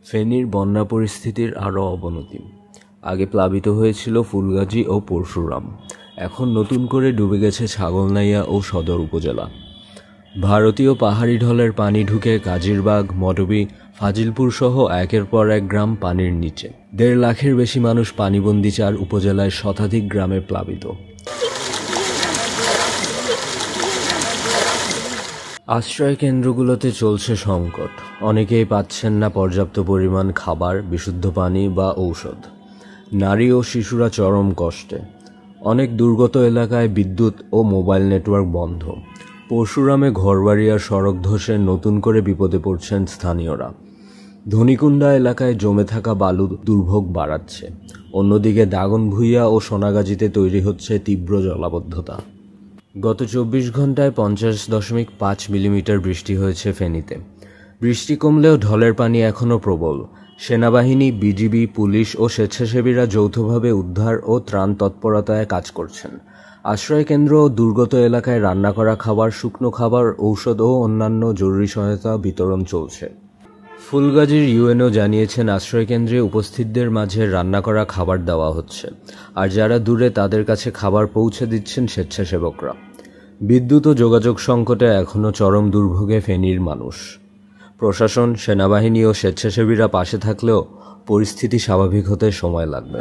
ফেনীর বন্যা পরিস্থিতির আরও অবনতি। আগে প্লাবিত হয়েছিল ফুলগাজী ও পরশুরাম, এখন নতুন করে ডুবে গেছে ছাগলনাইয়া ও সদর উপজেলা। ভারতীয় পাহাড়ি ঢলের পানি ঢুকে কাজিরবাগ, মডবি, ফাজিলপুর সহ একের পর এক গ্রাম পানির নিচে। ১.৫ লাখের বেশি মানুষ পানিবন্দী ৪ উপজেলায় শতাধিক গ্রামে প্লাবিত। আশ্রয় কেন্দ্রগুলোতে চলছে সংকট, অনেকেই পাচ্ছেন না পর্যাপ্ত পরিমাণ খাবার, বিশুদ্ধ পানি বা ঔষধ। নারী ও শিশুরা চরম কষ্টে। অনেক দুর্গত এলাকায় বিদ্যুৎ ও মোবাইল নেটওয়ার্ক বন্ধ। পরশুরামে ঘরবাড়ি আর সড়ক ধসে নতুন করে বিপদে পড়ছেন স্থানীয়রা। ধনিকুণ্ডা এলাকায় জমে থাকা বালু দুর্ভোগ বাড়াচ্ছে। অন্যদিকে দাগনভূঞা ও সোনাগাজীতে তৈরি হচ্ছে তীব্র জলাবদ্ধতা। গত ২৪ ঘন্টায় ৫০.৫ মিলিমিটার বৃষ্টি হয়েছে ফেনীতে। বৃষ্টি কমলেও ঢলের পানি এখনও প্রবল। সেনাবাহিনী, বিজিবি, পুলিশ ও স্বেচ্ছাসেবীরা যৌথভাবে উদ্ধার ও ত্রাণ তৎপরতায় কাজ করছেন। আশ্রয়কেন্দ্র ও দুর্গত এলাকায় রান্না করা খাবার, শুকনো খাবার, ঔষধ ও অন্যান্য জরুরি সহায়তা বিতরণ চলছে। ফুলগাজীর ইউএনও জানিয়েছেন, আশ্রয়কেন্দ্রে উপস্থিতদের মাঝে রান্না করা খাবার দেওয়া হচ্ছে, আর যারা দূরে তাদের কাছে খাবার পৌঁছে দিচ্ছেন স্বেচ্ছাসেবকরা। বিদ্যুৎ ও যোগাযোগ সংকটে এখনও চরম দুর্ভোগে ফেনীর মানুষ। প্রশাসন, সেনাবাহিনী ও স্বেচ্ছাসেবীরা পাশে থাকলেও পরিস্থিতি স্বাভাবিক হতে সময় লাগবে।